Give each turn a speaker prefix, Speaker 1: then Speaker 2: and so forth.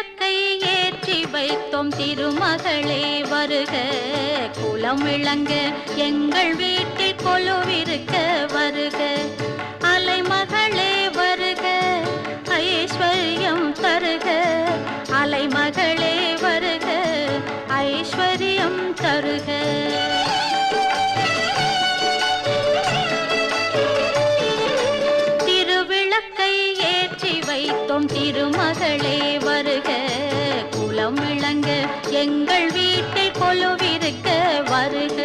Speaker 1: திருவிளக்கை ஏற்றி வைத்தோம் திருமகளே வருக. குலம் விளங்க எங்கள் வீட்டில் கொலுவிருக்க வருக. அலைமகளே வருக ஐஸ்வர்யம் தருக. அலைமகளே வருக ஐஸ்வர்யம் தருக. திருவிளக்கை ஏற்றி வைத்தோம் திருமகளே வருக. குலம் விளங்க எங்கள் வீட்டில் கொலுவிருக்க வருக.